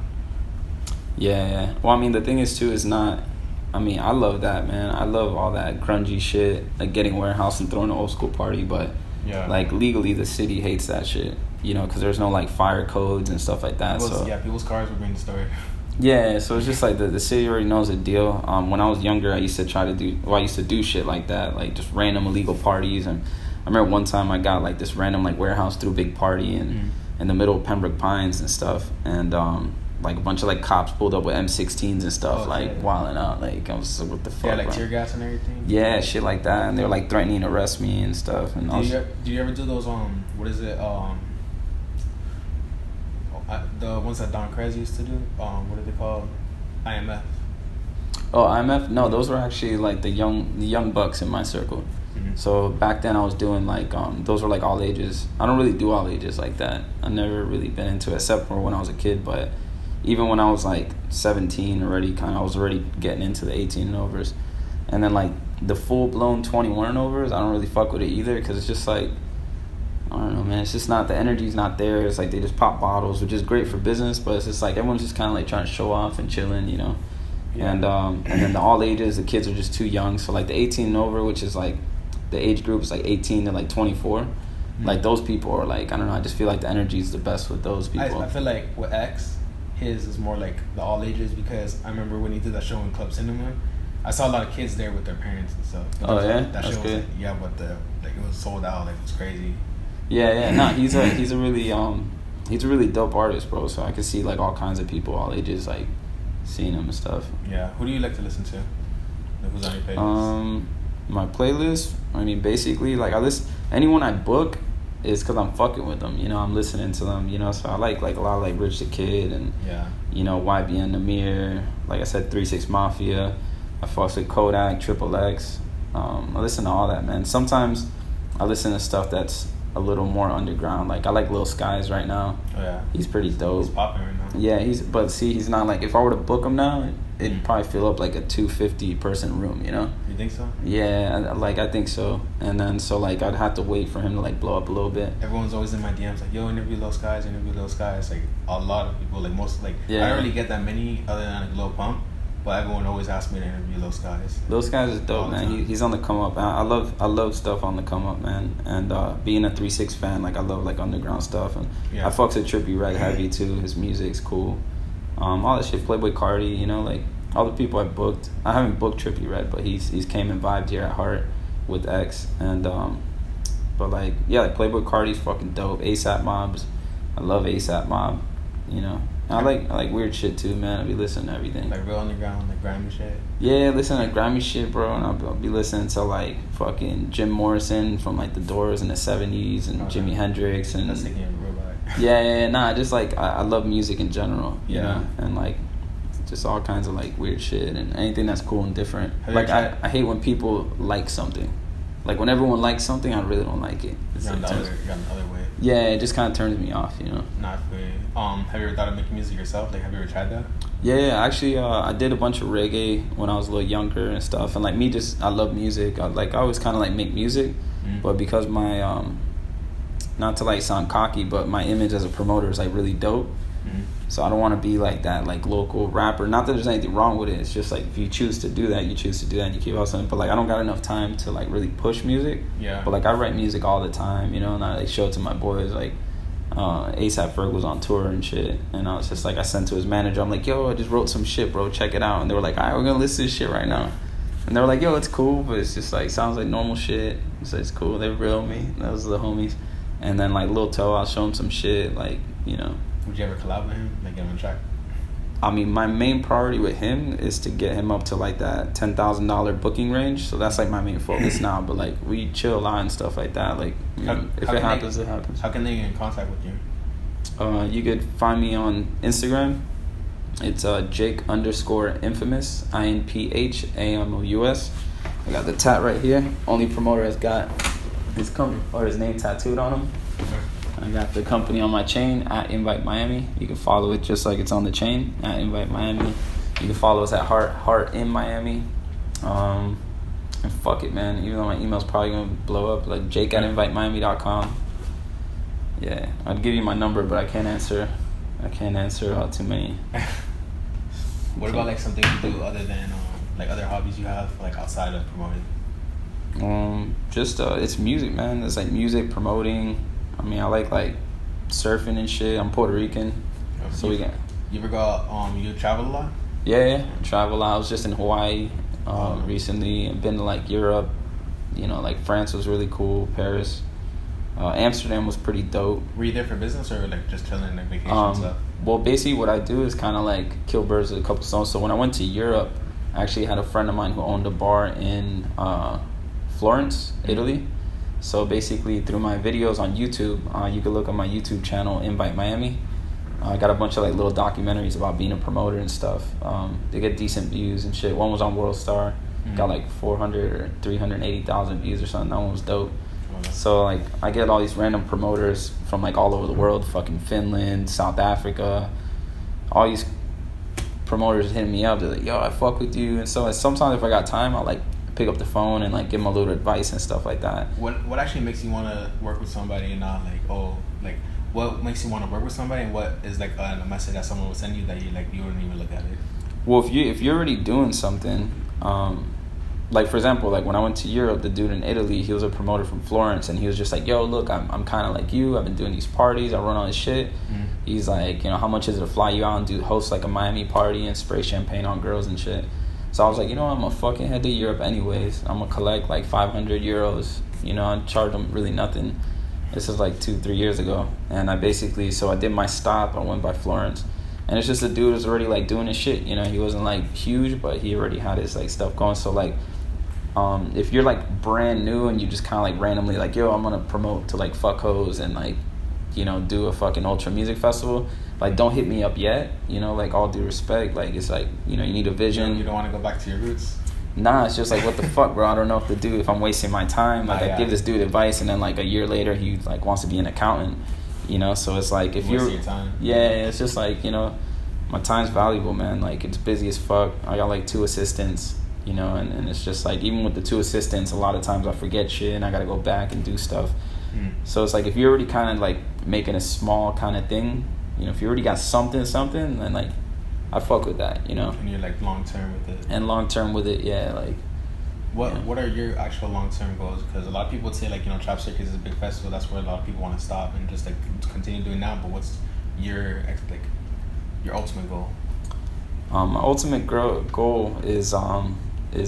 Yeah. Well, I mean, the thing is too is not. I mean, I love that, man. I love all that grungy shit, like getting warehouse and throwing an old school party. But like legally, the city hates that shit, you know, because there's no like fire codes and stuff like that. People's cars were being destroyed. Yeah, so it's just like the city already knows the deal. When I was younger, I used to do shit like that, like just random illegal parties. And I remember one time I got like this random like warehouse through a big party in the middle of Pembroke Pines and stuff, and like a bunch of like cops pulled up with M16s and stuff, wilding out. Like I was like, what the fuck? Yeah, like tear gas and everything. Yeah, shit like that, and they were like threatening to arrest me and stuff. And do you ever do those what is it the ones that Don Krez used to do? What are they called? IMF. Oh, IMF? No, those were actually like the young bucks in my circle. So back then I was doing like those were like all ages. I don't really do all ages like that. I never really been into it except for when I was a kid. But even when I was like 17 already, I was already getting into the 18 and overs. And then like the full blown 21 and overs, I don't really fuck with it either, because it's just like, I don't know, man. It's just not, the energy's not there. It's like they just pop bottles, which is great for business, but it's just like everyone's just kind of like trying to show off and chilling, you know. And then the all ages, the kids are just too young. So like the 18 and over, which is like the age group is like 18 to like 24. Like those people are like, I don't know, I just feel like the energy is the best with those people. I feel like with X, his is more like the all ages, because I remember when he did that show in Club Cinema, I saw a lot of kids there with their parents and stuff. Oh yeah, that that's show good. Was like, but it was sold out. Like it was crazy. Yeah. No, he's a really dope artist, bro. So I could see like all kinds of people, all ages, like seeing him and stuff. Yeah. Who do you like to listen to? Like, who's on your playlist? My playlist, I mean, basically, like, I listen, anyone I book is because I'm fucking with them, you know, I'm listening to them, you know, so I like a lot of, like, Rich the Kid and, you know, YBN Nahmir, like I said, 3-6 Mafia, I fucks with Kodak, XXX, I listen to all that, man. Sometimes I listen to stuff that's a little more underground, like, I like Lil Skies right now. Oh, yeah. He's pretty dope. He's popping right now. Yeah, he's not, like, if I were to book him now, it'd probably fill up like a 250 person room, you know? You think so? Yeah, like I think so. And then so like I'd have to wait for him to like blow up a little bit. Everyone's always in my DMs like, yo, interview Lil Skies. Like a lot of people, like most, like I don't really get that many other than like Lil Pump, but everyone always asks me to interview Lil Skies. Lil Skies is dope, man. He's on the come up. I love stuff on the come up, man. And being a 3-6 fan, like I love like underground stuff, and I fucks with Trippie Redd heavy too. His music's cool. All that shit, Playboy Cardi, you know, like all the people I booked. I haven't booked Trippie Redd, but he's came and vibed here at Heart with X, and but like like Playboy Cardi's fucking dope. ASAP Mobs, I love ASAP Mob, you know. I like weird shit too, man. I be listening to everything. Like real underground, like grimy shit. Yeah, listen to grimy shit, bro, and I'll be listening to like fucking Jim Morrison from like the Doors in the 70s and Jimi Hendrix and. That's taking it real back. Yeah, nah, just like I love music in general, you know, and like just all kinds of like weird shit and anything that's cool and different. Like I hate when people like something. Like when everyone likes something, I really don't like it. You're on the other way. Yeah, it just kind of turns me off, you know. Not for you. Have you ever thought of making music yourself? Like, have you ever tried that? Yeah, actually, I did a bunch of reggae when I was a little younger and stuff. And like me, I love music. I always kind of like make music, but because my not to like sound cocky, but my image as a promoter is like really dope. So I don't want to be like that like local rapper. Not that there's anything wrong with it. It's just like if you choose to do that, you choose to do that and you keep hustling. But like I don't got enough time to like really push music. Yeah. But like I write music all the time, you know, and I like show it to my boys. Like ASAP Ferg was on tour and shit, and I was just like, I sent to his manager. I'm like, yo, I just wrote some shit, bro. Check it out. And they were like, all right, we're gonna listen to this shit right now. And they were like, yo, it's cool, but it's just like sounds like normal shit. So it's cool. They real me. Those are the homies. And then like Lil Toe, I'll show him some shit, like, you know. Would you ever collab with him? Like get him on track? I mean, my main priority with him is to get him up to like that $10,000 booking range. So that's like my main focus now. But like we chill a lot and stuff like that. Like if it happens, it happens. How can they get in contact with you? You could find me on Instagram. It's Jake_Inphamous, INPHAMOUS. I got the tat right here. Only promoter has got his name tattooed on him. I got the company on my chain at Invite Miami. You can follow it just like it's on the chain at Invite Miami. You can follow us at Heart in Miami. And fuck it, man. Even though my email's probably gonna blow up, like jake@invitemiami.com. Yeah, I'd give you my number, but I can't answer too many. What about like something you do other than like other hobbies you have like outside of promoting? It's music, man. It's like music, promoting. I mean, I like surfing and shit. I'm Puerto Rican, so we got. You ever go? You travel a lot? Yeah, travel a lot. I was just in Hawaii recently. I've been to like Europe. You know, like France was really cool. Paris, Amsterdam was pretty dope. Were you there for business or like just chilling, like vacation and stuff? Well, basically, what I do is kind of like kill birds with a couple stones. So when I went to Europe, I actually had a friend of mine who owned a bar in Florence, Italy. So basically, through my videos on YouTube, you can look on my YouTube channel, Invite Miami. I got a bunch of like little documentaries about being a promoter and stuff. They get decent views and shit. One was on World Star, got like 400 or 380,000 views or something. That one was dope. So like I get all these random promoters from like all over the world, fucking Finland, South Africa, all these promoters hitting me up. They're like, yo, I fuck with you. And so like, sometimes if I got time, I'll like pick up the phone and like give them a little advice and stuff like that. What actually makes you want to work with somebody and not like, what makes you want to work with somebody, and what is like a message that someone will send you that you wouldn't even look at it? Well, if you're already doing something, like for example, like when I went to Europe, the dude in Italy, he was a promoter from Florence, and he was just like, yo, look, I'm kind of like you. I've been doing these parties. I run all this shit. He's like, you know, how much is it to fly you out and host like a Miami party and spray champagne on girls and shit? So I was like, you know what, I'm gonna fucking head to Europe anyways. I'm gonna collect like 500 euros. You know, I charge them really nothing. This is like 2-3 years ago. And I did my stop. I went by Florence. And it's just a dude who's already like doing his shit. You know, he wasn't like huge, but he already had his like stuff going. So like, if you're like brand new and you just kind of like randomly like, yo, I'm gonna promote to like fuck hoes and like, you know, do a fucking ultra music festival, like don't hit me up yet, you know, like all due respect, like it's like, you know, you need a vision. You don't want to go back to your roots? Nah, it's just like, what the fuck, bro? I don't know what to do if I'm wasting my time. Like I give this dude advice and then like a year later he like wants to be an accountant, you know. So it's like if you're your time. Yeah, it's just like, you know, my time's valuable, man. Like it's busy as fuck. I got like 2 assistants, you know, and it's just like even with the 2 assistants, a lot of times I forget shit and I gotta go back and do stuff. So it's like if you're already kind of like making a small kind of thing, you know, if you already got something, then like I fuck with that, you know. And you're like long term with it. And long term with it, yeah. Like, what are your actual long term goals? Because a lot of people would say like, you know, Trap Circus is a big festival. That's where a lot of people want to stop and just like continue doing that. But what's your ultimate goal? My ultimate goal is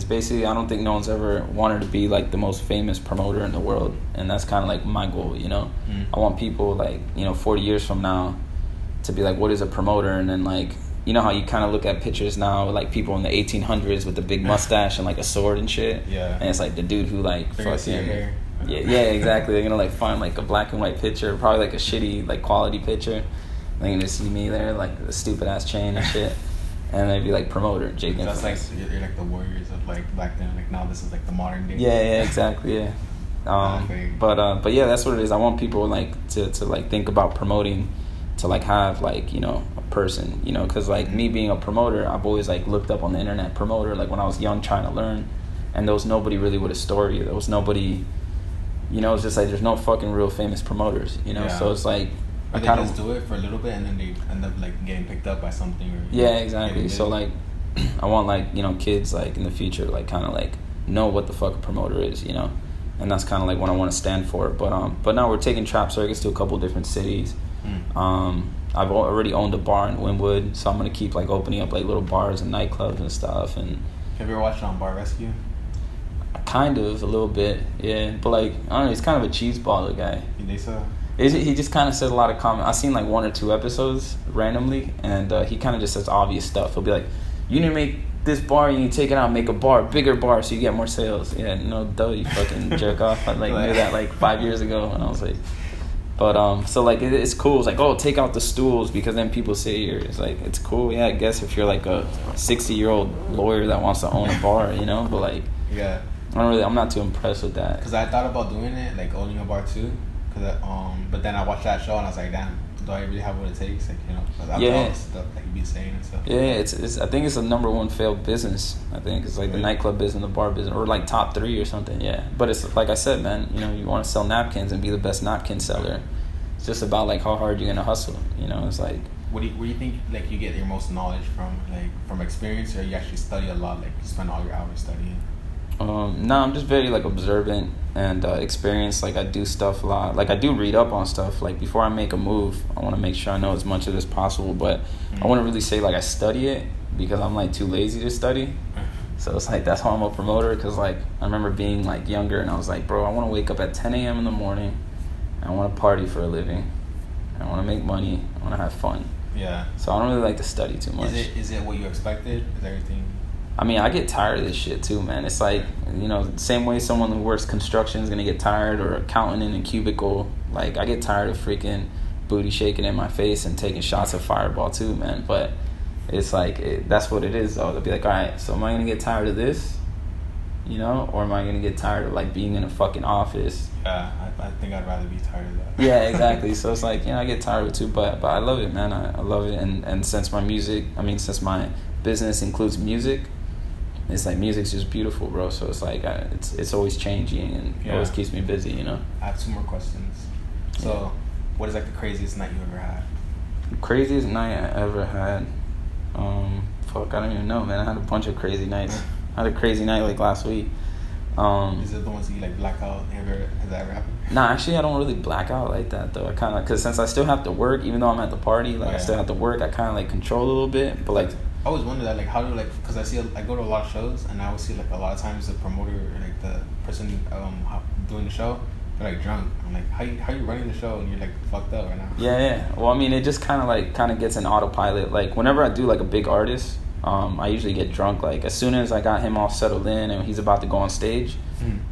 basically, I don't think no one's ever wanted to be like the most famous promoter in the world, and that's kind of like my goal, you know. I want people like, you know, 40 years from now to be like, what is a promoter? And then like, you know how you kind of look at pictures now, like people in the 1800s with the big mustache and like a sword and shit. Yeah. And it's like the dude who like fucking yeah, exactly. They're gonna like find like a black and white picture, probably like a shitty like quality picture. They're gonna see me there like a stupid ass chain and shit. and they'd be like promoter Jake Inphamous. That's like you're like the warriors of like back then. Like now this is like the modern day. Yeah, exactly. Yeah. But yeah, that's what it is. I want people like to like think about promoting, to like have like, you know, a person, you know, because like me being a promoter, I've always like looked up on the internet promoter, like when I was young trying to learn, and there was nobody really with a story. There was nobody, you know, it's just like there's no fucking real famous promoters, you know. So it's like or they just do it for a little bit and then they end up like getting picked up by something. Or, yeah, exactly. So like I want like, you know, kids like in the future like kind of like know what the fuck a promoter is, you know. And that's kind of like what I want to stand for. But now we're taking Trap Circus to a couple different cities. I've already owned a bar in Wynwood, so I'm gonna keep like opening up like little bars and nightclubs and stuff. And have you ever watched on Bar Rescue? Kind of, a little bit, yeah. But like I don't know, he's kind of a cheese baller guy. You think so? He just kind of says a lot of comments. I've seen like 1 or 2 episodes randomly, and he kind of just says obvious stuff. He'll be like, "You need to make this bar, you need to take it out and make a bar, bigger bar, so you get more sales." Yeah, no, duh, you fucking jerk off. I like knew that like 5 years ago, and I was like, but so like it's cool. It's like, oh, take out the stools because then people say it's like it's cool. Yeah, I guess if you're like a 60-year-old lawyer that wants to own a bar, you know. But like, yeah, I'm not too impressed with that. Because I thought about doing it, like owning a bar too. But then I watched that show and I was like, damn, do I really have what it takes? Like, you know, because I've all the stuff that you be saying and stuff. Yeah, it's. I think it's the number 1 failed business. I think it's like the nightclub business, the bar business, or like top 3 or something. Yeah, but it's like I said, man. You know, you want to sell napkins and be the best napkin seller. It's just about like how hard you're gonna hustle. You know, it's like. Where do you think like you get your most knowledge from? Like from experience, or you actually study a lot? Like you spend all your hours studying? No, I'm just very like observant and experienced. Like I do stuff a lot. Like I do read up on stuff. Like before I make a move, I want to make sure I know as much of it as possible. But I wouldn't really say like I study it because I'm like too lazy to study. So it's like that's why I'm a promoter. Because like I remember being like younger and I was like, bro, I want to wake up at 10 a.m. in the morning. And I want to party for a living. I want to make money. I want to have fun. Yeah. So I don't really like to study too much. Is it what you expected? Is everything? I mean, I get tired of this shit too, man. It's like, you know, same way someone who works construction is going to get tired, or accountant in a cubicle. Like, I get tired of freaking booty shaking in my face and taking shots of Fireball too, man. But it's like, that's what it is, though. They'll be like, all right, so am I going to get tired of this? You know? Or am I going to get tired of, like, being in a fucking office? Yeah, I think I'd rather be tired of that. Yeah, exactly. So it's like, you know, I get tired of it too, but I love it, man. I love it. And since since my business includes music, it's like music's just beautiful, bro. So it's like it's always changing and it always keeps me busy, you know. I have 2 more questions. So, what is like the craziest night you ever had? Craziest night I ever had? Fuck, I don't even know, man. I had a bunch of crazy nights. I had a crazy night like last week. Is it the ones that you like black out? Has that ever happened? Nah, actually, I don't really black out like that though. I kind of, cause since I still have to work, even though I'm at the party, like I still have to work. I kind of like control a little bit, but like. I always wonder that, like, how do, like, because I go to a lot of shows, and I always see, like, a lot of times the promoter, like, the person doing the show, they're, like, drunk. I'm like, how you running the show, and you're, like, fucked up right now? Yeah. Well, I mean, it just kind of gets an autopilot. Like, whenever I do, like, a big artist, I usually get drunk. Like, as soon as I got him all settled in and he's about to go on stage,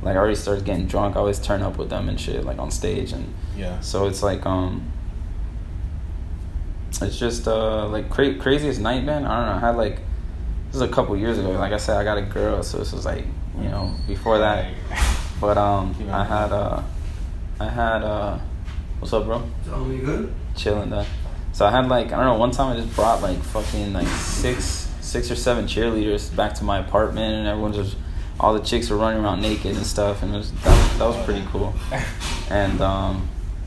like, I already started getting drunk. I always turn up with them and shit, like, on stage. And so it's, like, it's just like craziest night, man. I don't know. I had like, this was a couple years ago. Like I said, I got a girl, so this was like, you know, before that. But I had what's up, bro? Tell me good. Chilling though. So I had like, I don't know. One time I just brought like fucking like six or seven cheerleaders back to my apartment, and everyone just, all the chicks were running around naked and stuff, and that was pretty cool. And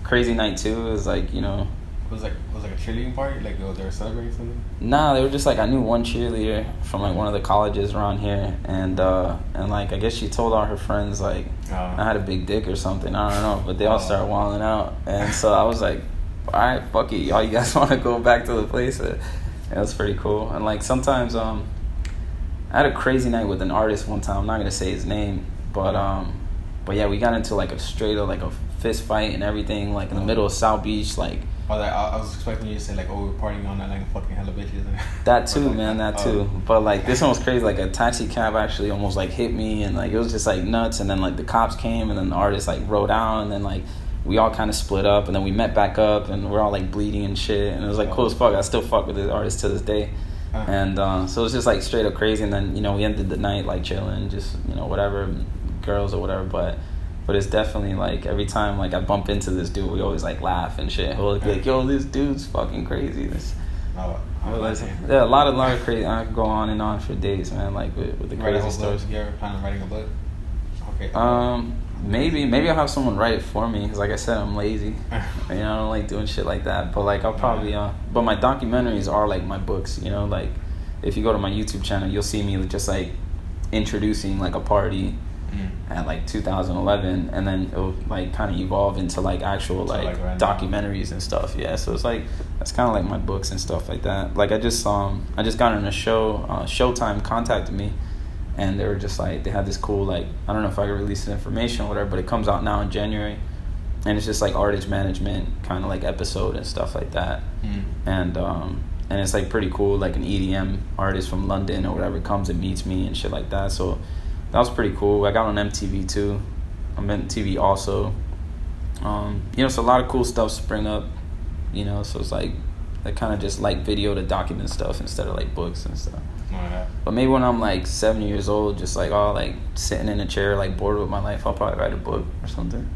crazy night too is like, you know. Was like a cheerleading party? Like they were celebrating something? Nah, they were just like, I knew one cheerleader from like one of the colleges around here, and like I guess she told all her friends like I had a big dick or something. I don't know, but they all started wilding out, and so I was like, all right, fuck it, y'all. You guys want to go back to the place? It was pretty cool. And like sometimes I had a crazy night with an artist one time. I'm not gonna say his name, but yeah, we got into like a straight up like a fist fight and everything, like in the middle of South Beach, like. Oh, like, I was expecting you to say like, oh, we're partying all night like fucking hella bitches. That too, man, that too. But like this one was crazy. Like a taxi cab actually almost like hit me, and like it was just like nuts. And then like the cops came, and then the artist like rode out, and then like we all kind of split up, and then we met back up, and we're all like bleeding and shit. And it was like cool as fuck. I still fuck with this artist to this day. And so it's just like straight up crazy. And then we ended the night like chilling, just whatever, girls or whatever. But it's definitely like every time like I bump into this dude, we always like laugh and shit. We'll be like, yo, this dude's fucking crazy. Yeah, a lot of crazy. I could go on and on for days, man. Like with the crazy stories. You ever plan on writing a book? Okay. Maybe I'll have someone write it for me, because like I said, I'm lazy. I don't like doing shit like that. But like I'll probably but my documentaries are like my books. Like if you go to my YouTube channel, you'll see me just like introducing like a party at like 2011, and then it'll like kind of evolve into like actual like documentaries and stuff. Yeah, so it's like that's kind of like my books and stuff like that. Like I just got on a show. Showtime contacted me. And they were just like, they had this cool, like, I don't know if I could release the information or whatever, but it comes out now in January. And it's just like artist management kind of like episode and stuff like that. And it's like pretty cool, like an EDM artist from London or whatever comes and meets me and shit like that. So that was pretty cool. I got on MTV too. I'm on TV also. So a lot of cool stuff spring up, so it's like I kind of just like video to document stuff instead of like books and stuff. But maybe when I'm like 70 years old, just like like sitting in a chair, like bored with my life, I'll probably write a book or something.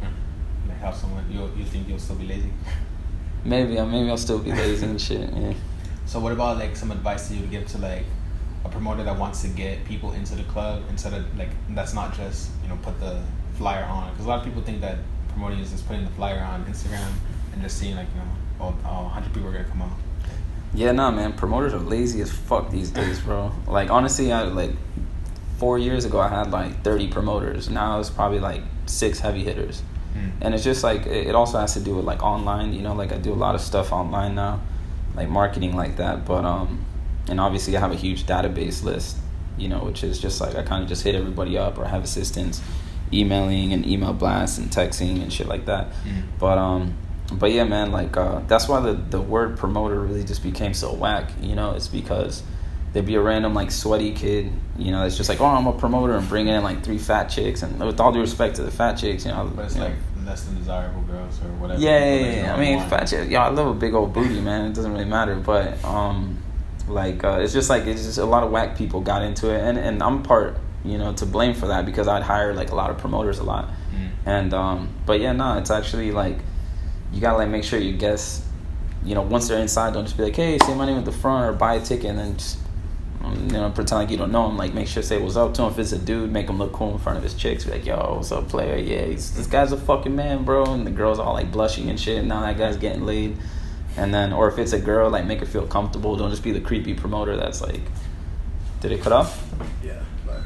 Like have someone you think you'll still be lazy? Maybe I'll still be lazy and shit. Yeah. So what about like some advice that you would give to like a promoter that wants to get people into the club instead of like that's not just put the flyer on, because a lot of people think that promoting is just putting the flyer on Instagram and just seeing like 100 people are gonna come out. Yeah, nah, man. Promoters are lazy as fuck these days, bro. Like, honestly, I like 4 years ago, I had like 30 promoters. Now it's probably like 6 heavy hitters. And it's just like, it also has to do with like online, like I do a lot of stuff online now, like marketing like that. But, and obviously I have a huge database list, which is just like, I kind of just hit everybody up, or I have assistants emailing and email blasts and texting and shit like that. But yeah, man, like that's why the word promoter really just became so whack. It's because there'd be a random like sweaty kid, that's just like, oh, I'm a promoter, and bring in like 3 fat chicks, and with all due respect to the fat chicks, but it's like less than desirable girls or whatever. Yeah. I mean, fat chicks, I love a big old booty, man. It doesn't really matter, but it's just a lot of whack people got into it, and I'm part to blame for that, because I'd hire like a lot of promoters a lot, and but yeah, no, it's actually like, you gotta like make sure you guess, once they're inside, don't just be like, hey, say my name at the front, or buy a ticket and then just pretend like you don't know him. Like, make sure to say what's up to him. If it's a dude, make him look cool in front of his chicks. Be like, yo, what's up, player? Yeah, this guy's a fucking man, bro. And the girl's all like blushing and shit, and now that guy's getting laid. And then, or if it's a girl, like make her feel comfortable. Don't just be the creepy promoter that's like, did it cut off? Yeah, but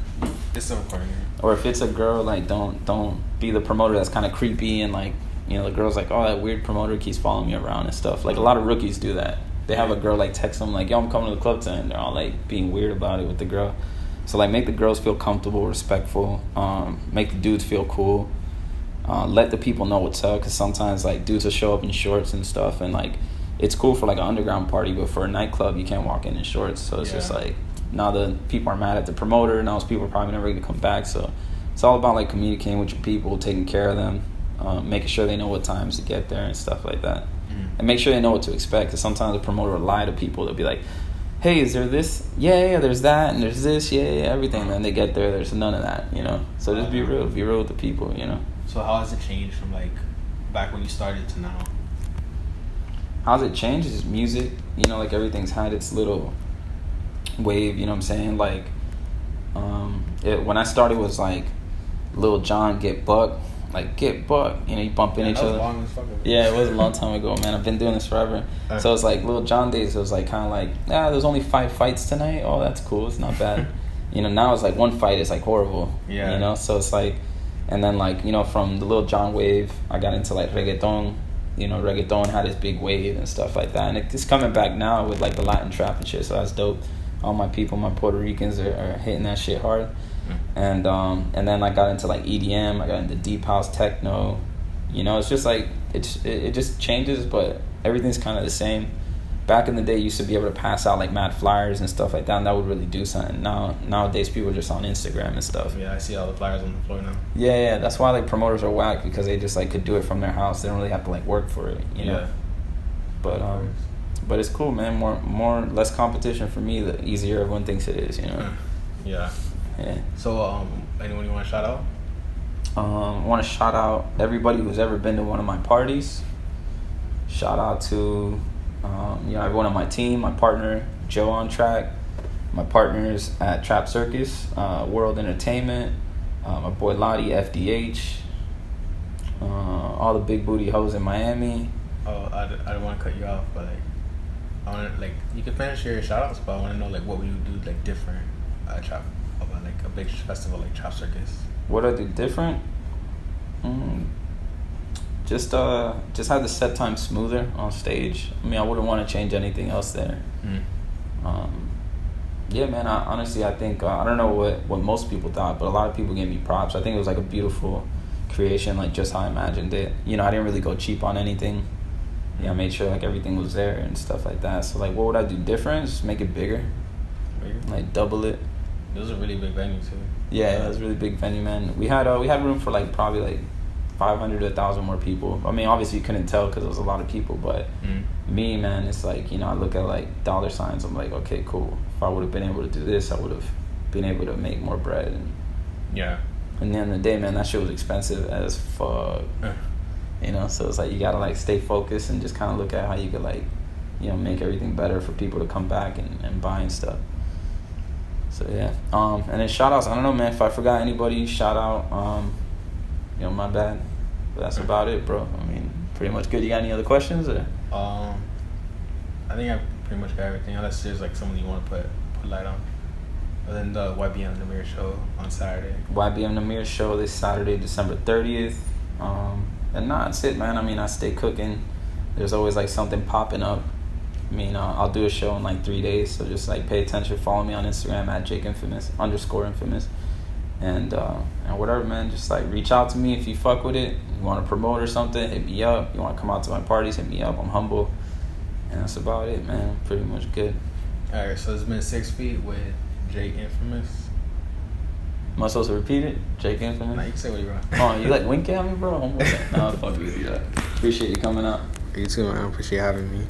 it's still recording. Or if it's a girl, like don't be the promoter that's kind of creepy and like, the girl's like, oh, that weird promoter keeps following me around and stuff. Like, a lot of rookies do that. They have a girl, like, text them, like, yo, I'm coming to the club tonight. And they're all, like, being weird about it with the girl. So, like, make the girls feel comfortable, respectful. Make the dudes feel cool. Let the people know what's up. Because sometimes, like, dudes will show up in shorts and stuff. And, like, it's cool for, like, an underground party. But for a nightclub, you can't walk in shorts. So, it's just, like, now the people are mad at the promoter. Now those people are probably never going to come back. So, it's all about, like, communicating with your people, taking care of them. Making sure they know what times to get there and stuff like that. And make sure they know what to expect, because sometimes the promoter will lie to people. They'll be like, hey, is there this? Yeah, there's that, and there's this, yeah, everything. And then they get there, there's none of that, So just be real with the people, So how has it changed from like back when you started to now? How's it changed? It's music, like everything's had its little wave, you know what I'm saying? Like, when I started was like Lil Jon, Get Buck. Like, get buck, you bump in each other. Long as fuck. Yeah, it was a long time ago, man. I've been doing this forever. So it's like Lil Jon days. It was like kind of like, there's only 5 fights tonight. Oh, that's cool. It's not bad. Now it's like 1 fight is like horrible. Yeah. So it's like, and then like from the Lil Jon wave, I got into like reggaeton. Reggaeton had this big wave and stuff like that, and it's coming back now with like the Latin trap and shit. So that's dope. All my people, my Puerto Ricans are hitting that shit hard. And then I got into like EDM, I got into deep house, techno. It's just like it just changes, but everything's kind of the same. Back in the day, you used to be able to pass out like mad flyers and stuff like that, and that would really do something. Nowadays, people are just on Instagram and stuff. Yeah, I see all the flyers on the floor now. Yeah, that's why like promoters are whack, because they just like could do it from their house. They don't really have to like work for it, Yeah. But But it's cool, man. Less competition for me, the easier everyone thinks it is, you know. Yeah. So, anyone you want to shout out? I want to shout out everybody who's ever been to one of my parties. Shout out to, everyone on my team, my partner, Joe on track, my partners at Trap Circus, World Entertainment, my boy Lottie, FDH, all the big booty hoes in Miami. Oh, I don't want to cut you off, but I want to you can finish your shout outs, but I want to know what would you do different at Trap, about a big festival like Trap Circus. What I do different? Just have the set time smoother on stage. I mean, I wouldn't want to change anything else there. Yeah, man. I think I don't know what most people thought, but a lot of people gave me props. I think it was a beautiful creation, just how I imagined it. I didn't really go cheap on anything. I made sure everything was there and stuff like that. So what would I do different? Just make it bigger, double it. It was a really big venue too. Yeah, it was a really big venue, man. We had room for probably 500 to 1,000 more people. I mean, obviously you couldn't tell because there was a lot of people, but me, man, it's I look at dollar signs. I'm like, okay, cool. If I would have been able to do this, I would have been able to make more bread. And yeah. And then the day, man, that shit was expensive as fuck. So it's you gotta stay focused and just kind of look at how you could make everything better for people to come back and buy and stuff. So yeah. And then shout outs, I don't know, man, if I forgot anybody, shout out. My bad. But that's about it, bro. I mean, pretty much good. You got any other questions or? I think I pretty much got everything, unless there's someone you want to put light on. And then the YBN Nahmir show on Saturday. YBN Nahmir show this Saturday, December 30th. And that's it, man. I mean, I stay cooking. There's always something popping up. I mean, I'll do a show in 3 days, so just pay attention. Follow me on Instagram at @JakeInfamous_Infamous. And whatever, man, just reach out to me if you fuck with it. You want to promote or something, hit me up. You want to come out to my parties, hit me up. I'm humble. And that's about it, man. Pretty much good. Alright, so it's been 6 feet with Jake Infamous. Am I supposed to repeat it? Jake Infamous? Nah, you can say what you want. Oh, you winking at me, bro? Nah, fuck with you. Appreciate you coming out. You too, man. I appreciate having me.